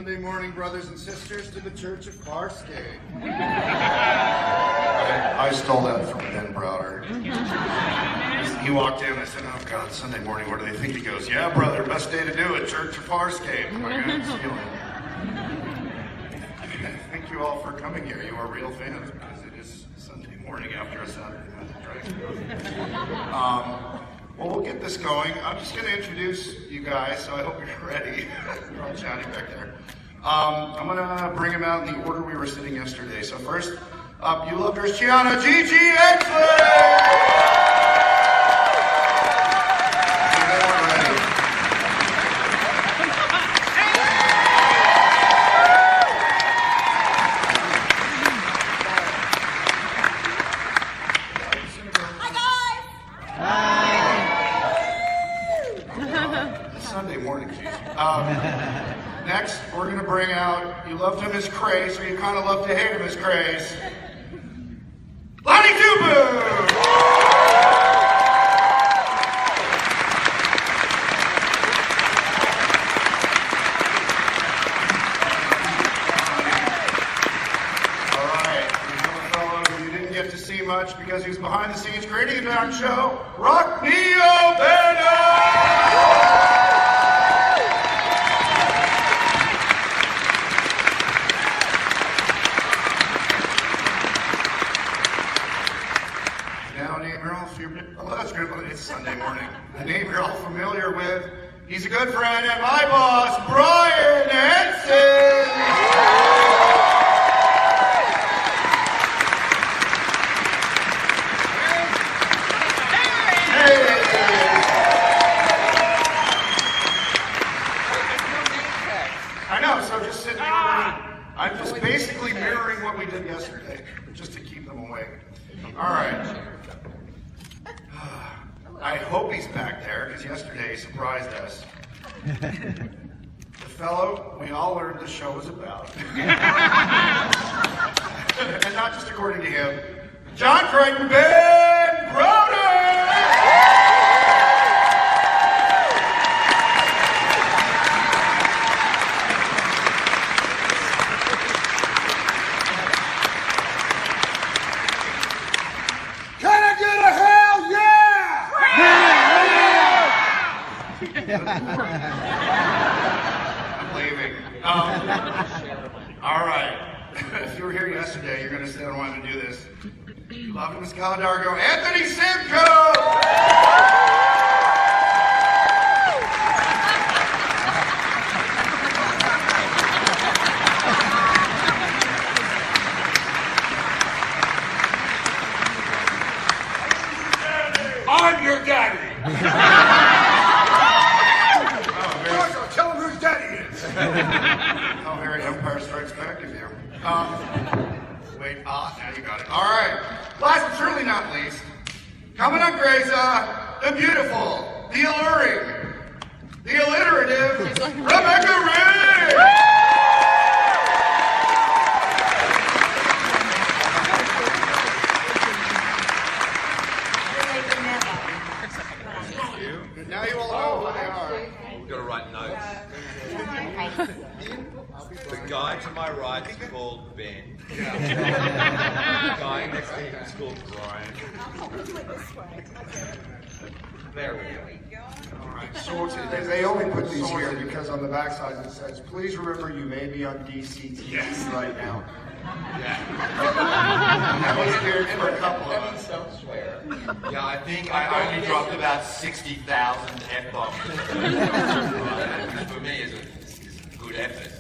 Sunday morning, brothers and sisters, to the Church of Farscape. I stole that from Ben Browder. He walked in and I said, oh God, Sunday morning, what do they think? He goes, yeah, brother, best day to do it, Church of Farscape. I'm like, I'm stealing it. Thank you all for coming here. You are real fans because it is Sunday morning after a Saturday night drive. Well, we'll get this going. I'm just going to introduce you guys, so I hope you're ready. We're all chatting back there. I'm going to bring them out in the order we were sitting yesterday. So first up, you love Christiana Gigi Exley! Sunday morning, next, we're going to bring out, you loved him as Craze, or you kind of love to hate him as Craze, Lonnie Tubu! All right, we have a fellow who you didn't get to see much because he was behind the scenes creating the talk show, Rock Neo Bennett! Well, that's good, but it's Sunday morning. A name you're all familiar with. He's a good friend and my boss, Brian Henson! Hey! I know, so just sitting here, I'm just basically mirroring what we did yesterday, just to keep them awake. All right. I hope he's back there, because yesterday he surprised us. The fellow we all learned the show was about. And not just according to him, John Crichton, Ben Browder! I'm leaving. All right. If you were here yesterday, you're going to say I wanted to do this. Love him, Miss Caladargo, Anthony Simcoe! I'm your daddy! Oh, very Empire Strikes Back of you. Wait, now you got it. All right. Last but surely not least, coming up, Grayza, the beautiful, the alluring, the alliterative, Rebecca Ray! Now you all know who they are. We've got to write notes. The guy to my right is called Ben. The guy next to him is called Brian. There we go. All right, so they only put these here because on the backside it says, please remember you may be on DCT right now. Yeah. That was weird for a couple of us. Don't swear. Yeah, I think I only dropped about 60,000 F-bombs. For me, it's a good effort.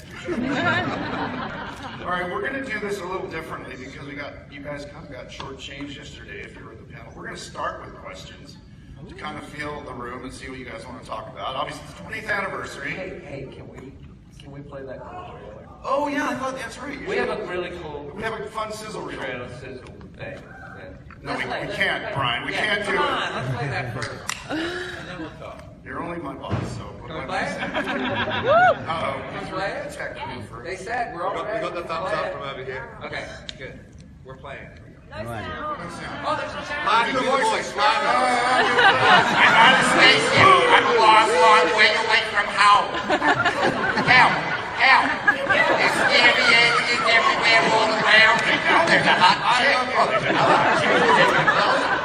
All right, we're going to do this a little differently because you guys kind of got shortchanged yesterday if you were at the panel. We're going to start with questions to kind of feel the room and see what you guys want to talk about. Obviously, it's the 20th anniversary. Hey, can we play that cool trailer? Oh yeah, I thought that's right. We have a really cool We have a fun sizzle reel. trailer sizzle thing. No, we can't, Brian. We can't do Come on, it. let's play that first. And then we'll talk. You're only my boss, so what Can we am play I it? saying? Uh-oh. Can we play it? Tech for They said we're all We ready. got the thumbs Play up it. from over here. Okay, good. We're playing. Oh, there's no sound. Lonnie, do the voice. Lonnie. I'm Anastasia. I'm a lost long way away from home. Help! Help! variations everywhere all around. Oh, there's a hot chick. Oh, there's another hot chick.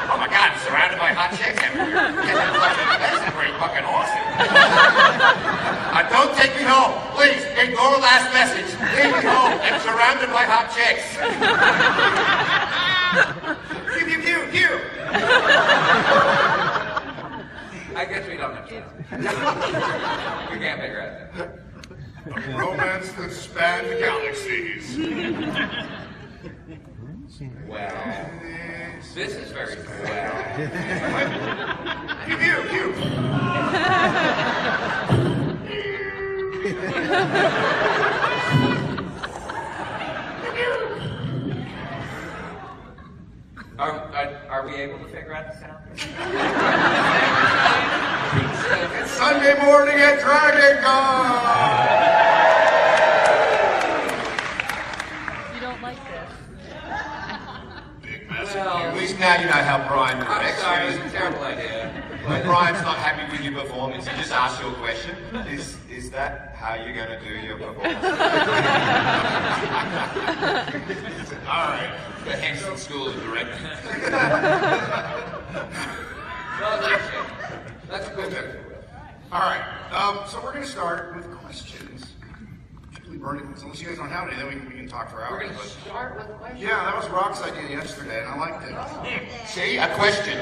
Oh my God, I'm surrounded by hot chicks everywhere. That's pretty fucking awesome. Don't take me home. Please, ignore the last message. Take me home. I'm surrounded by hot chicks. Pew. I guess we don't have to. We can't figure out that. A romance that spanned the galaxies. Well, this is very well. Pew. Are we able to figure out the sound? It's Sunday morning at Dragon Con. You don't like this. Big mess. Well, At least now you know how Brian I'm reacts. sorry, it's a terrible idea. When Brian's not happy with your performance, he just asks you a question. Is that how you're going to do your performance? All right. The Henson School of Directing. Well, that's a good thing. All right. So we're going to start with questions. Unless you guys don't have any, then we can talk for We're hours. going to start with questions. Yeah, that was Rock's idea yesterday, and I liked it. See, a question.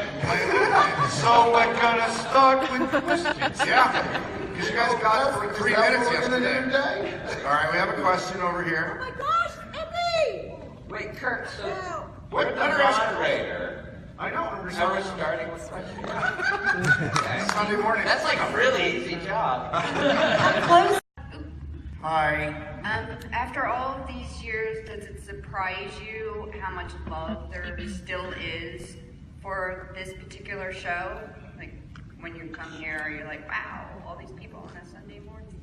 So we're going to start with questions. Yeah, because you guys got it for 3 minutes yesterday. All right, we have a question over here. Oh my gosh, Emily! Wait, Kirk, so What we're the better ask- moderator. I know. We're So we're starting starting with questions. Okay. Sunday morning. That's like a really easy job. Close. Hi. After all of these years, does it surprise you how much love there still is for this particular show? Like, when you come here, you're like, wow, all these people on a Sunday morning.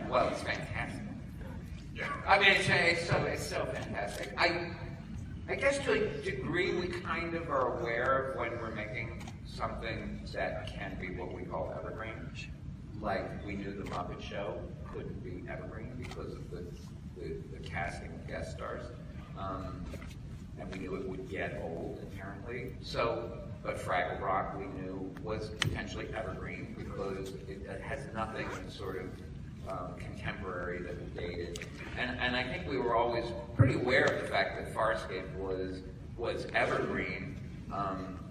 Well, it's fantastic. I mean, it's so fantastic. I guess to a degree we kind of are aware of when we're making something that can be what we call evergreen. Like we knew the Muppet Show couldn't be evergreen because of the casting of guest stars, and we knew it would get old inherently. So, but Fraggle Rock we knew was potentially evergreen because it has nothing sort of contemporary that was dated, and I think we were always pretty aware of the fact that Farscape was evergreen,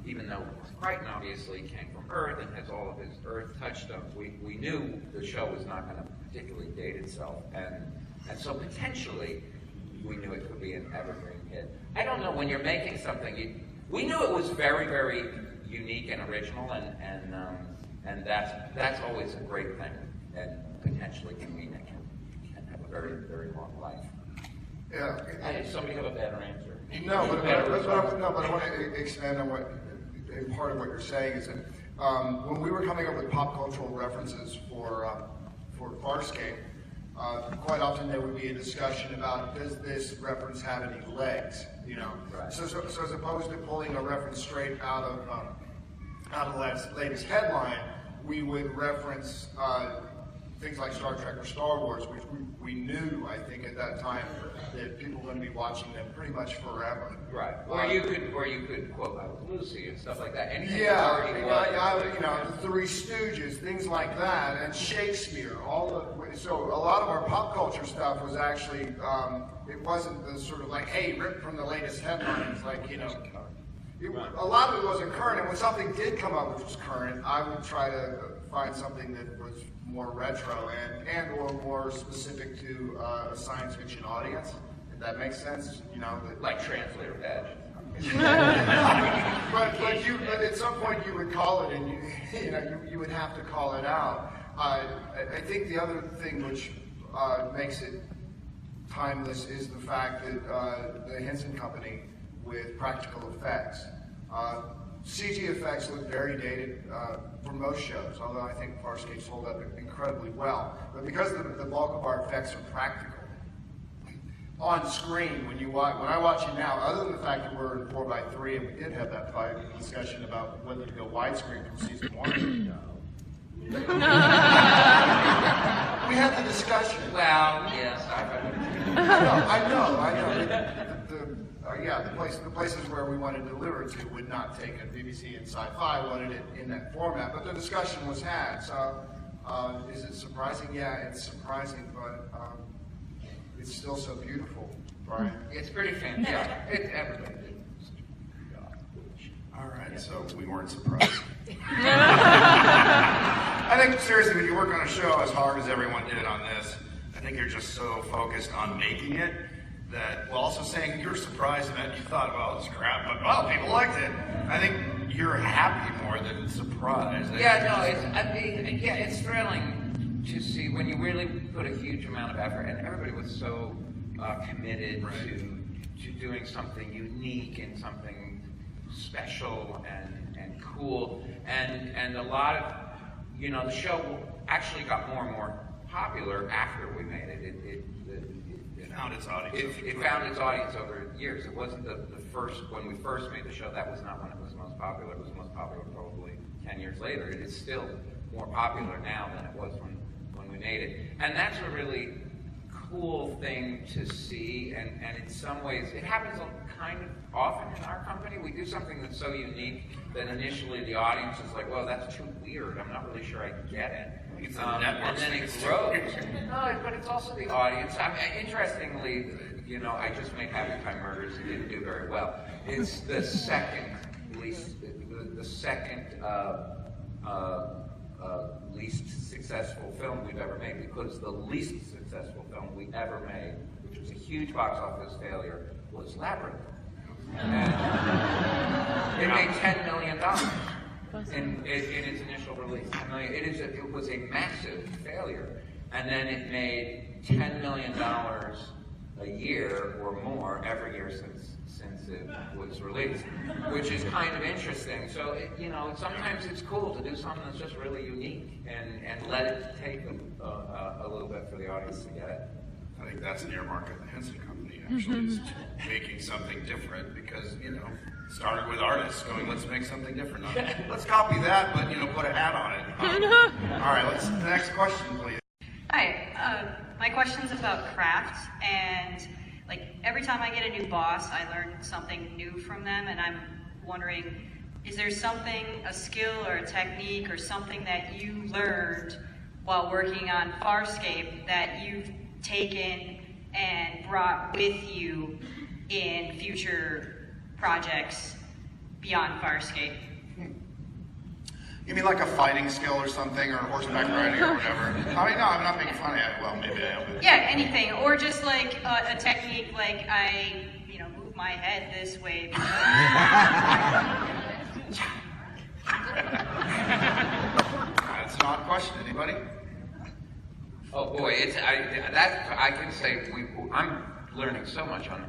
even though Crichton obviously came from Earth and has all of his Earth touchstones. We knew the show was not going to particularly date itself, and so potentially we knew it could be an evergreen hit. I don't know, when you're making something, we knew it was very, very unique and original, and that's always a great thing, and potentially can mean it can have a very, very long life. Yeah. Did somebody have a better answer? No, but Better I want to expand on what, and part of what you're saying is that when we were coming up with pop cultural references for Farscape, quite often there would be a discussion about, does this reference have any legs? You know, Right. so as opposed to pulling a reference straight out of the latest headline, we would reference things like Star Trek or Star Wars, which we knew, I think, at that time that people were going to be watching them pretty much forever. Right. Or you could quote I Was Lucy and stuff like that. Anything that Yeah, already was. you know, the Three Stooges, things like that, and Shakespeare. So a lot of our pop culture stuff was actually, it wasn't the sort of like, hey, ripped from the latest headlines, like, you know. A lot of it wasn't current, and when something did come up which was current, I would try to find something that was more retro and or more specific to a science fiction audience, if that makes sense, you know. Like Translator Badge. but at some point you would call it, and you would have to call it out. I think the other thing which makes it timeless is the fact that the Henson Company, with practical effects, CG effects look very dated for most shows, although I think Farscape's hold up incredibly well. But because the bulk of our effects are practical, on screen, when I watch it now, other than the fact that we're in 4:3, and we did have that discussion about whether to go widescreen from season 1. we had the discussion. Well, yes, I know. The places where we wanted to deliver it to would not take it. BBC and Sci-Fi wanted it in that format, but the discussion was had. So, is it surprising? Yeah, it's surprising, but it's still so beautiful, Brian. it's pretty fantastic. Everybody did. All right, so we weren't surprised. I think, seriously, when you work on a show as hard as everyone did on this, I think you're just so focused on making it that, while also saying you're surprised that you thought, well, it's crap, but, well, people liked it. I think you're happy more than surprised. It's thrilling to see when you really put a huge amount of effort, and everybody was so committed to doing something unique and something special and cool, and a lot of, the show actually got more and more popular after we made it. It found its audience. It found its audience over years. It wasn't the first, when we first made the show, that was not when it was most popular. It was most popular probably 10 years later. It is still more popular now than it was when we made it. And that's a really cool thing to see, and in some ways, it happens kind of often in our company. We do something that's so unique that initially the audience is like, well, that's too weird. I'm not really sure I get it. It's the network, and then it grows. No, but it's also the audience. Interestingly, I just made Happy Time Murders. It didn't do very well. It's the second least successful film we've ever made, because the least successful film we ever made, which was a huge box office failure, was Labyrinth. And it made $10 million in its initial release. It was a massive failure, and then it made $10 million a year or more every year since it was released, which is kind of interesting. So sometimes it's cool to do something that's just really unique and let it take a little bit for the audience to get it. I think that's an earmark of the Henson Company, actually, is making something different, because, started with artists going, let's make something different. Let's copy that, but, put a hat on it. All right, next question, please. Hi, my question's about craft, and every time I get a new boss, I learn something new from them, and I'm wondering, is there something, a skill or a technique or something that you learned while working on Farscape that you've taken and brought with you in future projects beyond Farscape? You mean like a fighting skill or something, or horseback riding or whatever? I mean, no, I'm not making fun of it. Well, maybe I am. Yeah, anything. Or just a technique, I move my head this way. That's an odd question. Anybody? Oh boy, I can say I'm learning so much on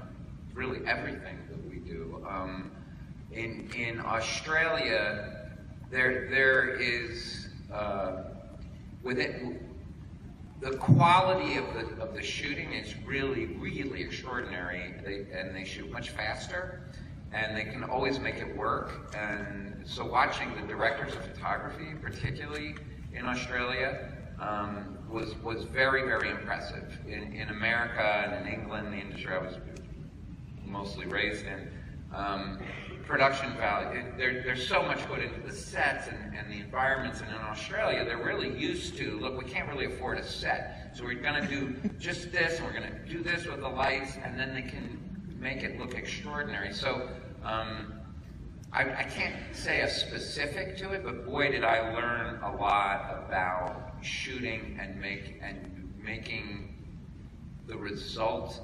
really everything that we do. In Australia, there is with it, the quality of the shooting is really extraordinary. They shoot much faster, and they can always make it work. And so watching the directors of photography, particularly in Australia, was very impressive. In America and in England, the industry I was mostly raised in, production value, there's so much put into the sets and the environments, and in Australia they're really used to, look, we can't really afford a set, so we're going to do just this, and we're going to do this with the lights, and then they can make it look extraordinary. So I can't say a specific to it, but boy did I learn a lot about shooting and making the result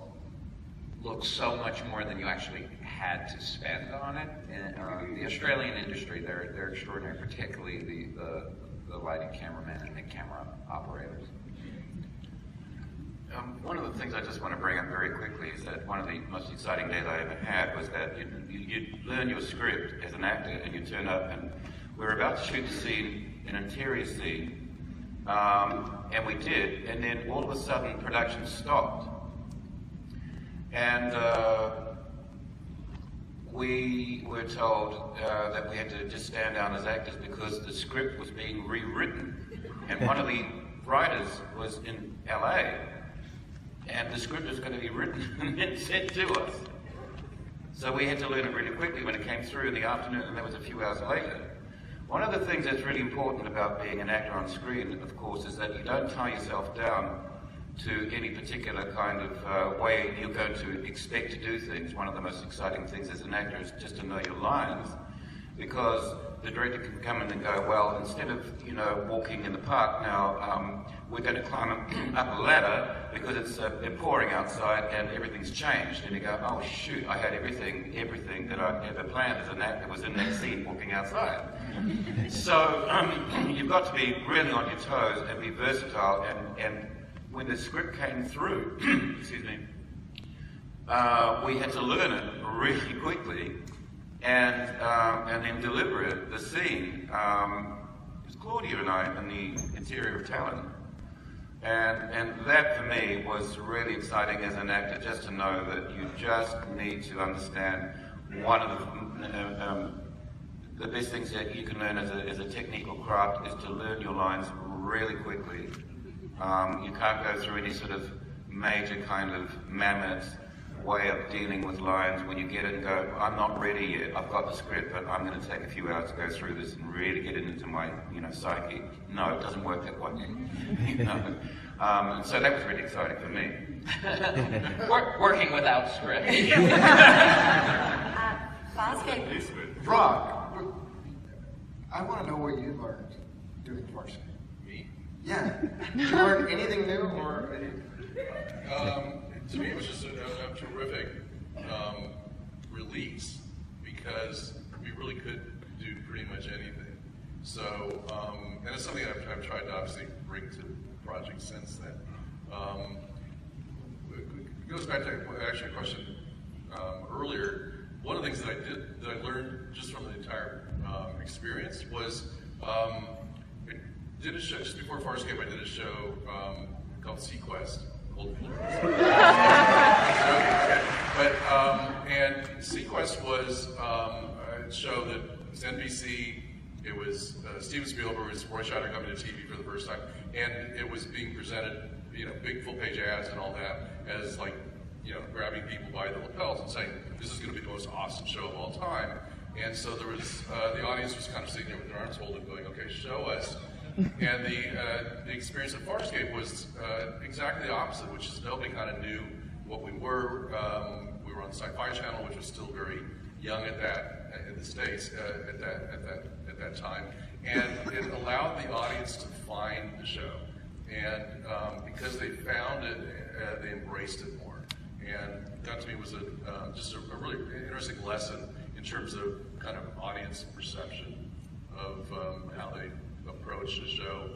look so much more than you actually had to spend on it. And the Australian industry, they're extraordinary, particularly the lighting cameramen and the camera operators. One of the things I just want to bring up very quickly is that one of the most exciting days I ever had was that you learn your script as an actor, and you turn up, and we're about to shoot the scene, an interior scene, and we did, and then all of a sudden production stopped. And we were told that we had to just stand down as actors because the script was being rewritten. And one of the writers was in LA, and the script was going to be written and sent to us. So we had to learn it really quickly when it came through in the afternoon, and that was a few hours later. One of the things that's really important about being an actor on screen, of course, is that you don't tie yourself down to any particular kind of way you're going to expect to do things. One of the most exciting things as an actor is just to know your lines, because the director can come in and go, well, instead of, you know, walking in the park now, we're going to climb up a ladder because it's pouring outside and everything's changed. And you go, oh shoot, I had everything that I ever planned as an actor was in that scene walking outside. So you've got to be really on your toes and be versatile, and when the script came through, excuse me, we had to learn it really quickly and then deliver it. The scene, it was Claudia and I in the interior of Talon. And that for me was really exciting as an actor, just to know that you just need to understand one of the best things that you can learn as a technical craft is to learn your lines really quickly. You can't go through any sort of major kind of mammoth way of dealing with lines when you get it and go, I'm not ready yet, I've got the script, but I'm going to take a few hours to go through this and really get it into my, you know, psyche. No, it doesn't work that way. You know? And so that was really exciting for me. Working without script. Farscape. Rock, I want to know what you learned doing Farscape. Me? Yeah. Did you learn anything new or? To me, it was just a terrific release, because we really could do pretty much anything. So, and it's something I've tried to obviously bring to the project since then. It goes back to actually a question earlier. One of the things that I learned just from the entire experience was I did a show just before Farscape. I did a show called Sequest. But and Sequest was a show that was NBC. It was Steven Spielberg, was Roy Scheider coming to TV for the first time, and it was being presented, you know, big full-page ads and all that, as like, you know, grabbing people by the lapels and saying, "This is going to be the most awesome show of all time." And so there was the audience was kind of sitting there with their arms folded, going, "Okay, show us." And the experience at Farscape was exactly the opposite, which is nobody kind of knew what we were. We were on Sci-Fi Channel, which was still very young in the States at that time, and it allowed the audience to find the show. And because they found it, they embraced it more. And that to me was just a really interesting lesson in terms of kind of audience perception of how they approach the show,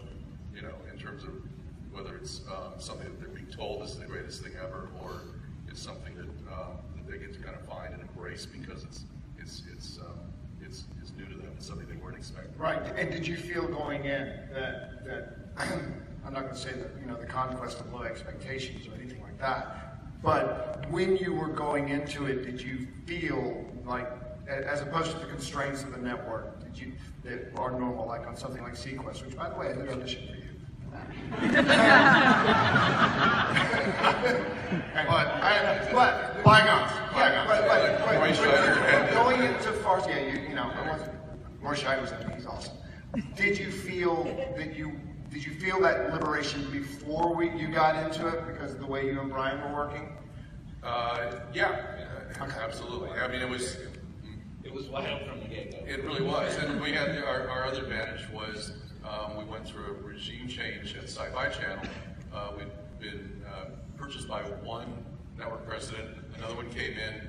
you know, in terms of whether it's something that they're being told is the greatest thing ever, or it's something that they get to kind of find and embrace because it's new to them. It's something they weren't expecting. Right. And did you feel going in that I'm not going to say that, you know, the conquest of low expectations or anything like that, but when you were going into it, did you feel like, as opposed to the constraints of the network, that are normal, like on something like Sequest, which, by the way, I did audition for you. But bygones. But going into Farscape, yeah, you know, Roy Scheider was in it, he's awesome. Did you feel that liberation before you got into it because of the way you and Brian were working? Yeah, absolutely. I mean, it was wild from the get-go. It really was, and we had our other advantage was we went through a regime change at Sci-Fi Channel. We'd been purchased by one network president, another one came in,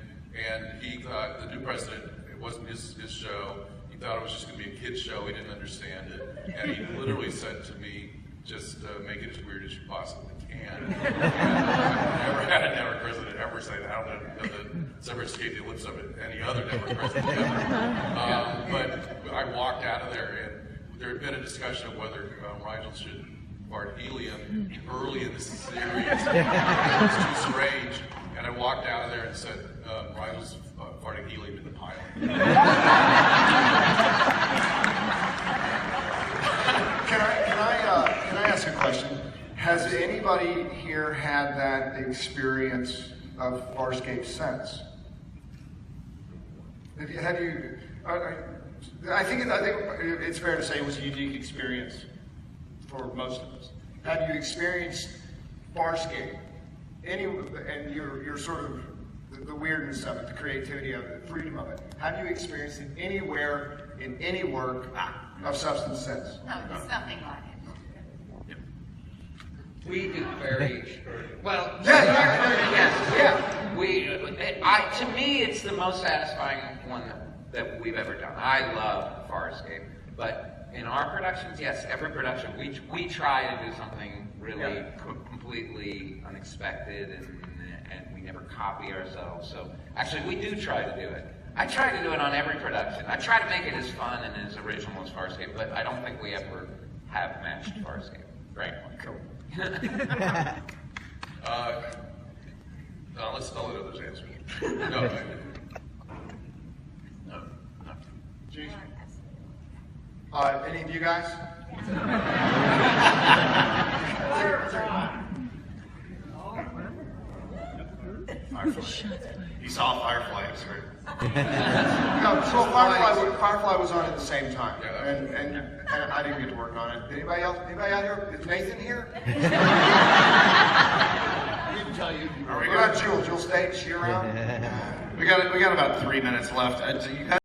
and he thought the new president, it wasn't his show. He thought it was just going to be a kid's show. He didn't understand it, and he literally said to me, "Just make it as weird as you possibly can." And I've never had a network president ever say that. I don't know that's ever escaped the lips of it, any other network president ever. But I walked out of there, and there had been a discussion of whether Rigel should fart helium early in the series. It was too strange, and I walked out of there and said, Rigel's farting helium in the pilot. Can I ask a question? anybody here had that experience of Farscape since? Have you? I think it's fair to say it was a unique experience for most of us. Have you experienced Farscape? And your sort of the weirdness of it, the creativity of it, the freedom of it. Have you experienced it anywhere in any work of substance since? No, it's nothing like it. We do very well. Yeah. To me, it's the most satisfying one that we've ever done. I love Farscape, but in our productions, yes, every production we try to do something really completely unexpected, and we never copy ourselves. So actually, we do try to do it. I try to do it on every production. I try to make it as fun and as original as Farscape, but I don't think we ever have matched Farscape. Right? Cool. Let's let others answer. No. Jeez. Any of you guys? He saw Firefly, it's great. No, so Firefly was on at the same time, and I didn't get to work on it. Anybody else? Anybody out here? Is Nathan here? What about Jewel? Jewel stayed? Is she around? We got about 3 minutes left. You guys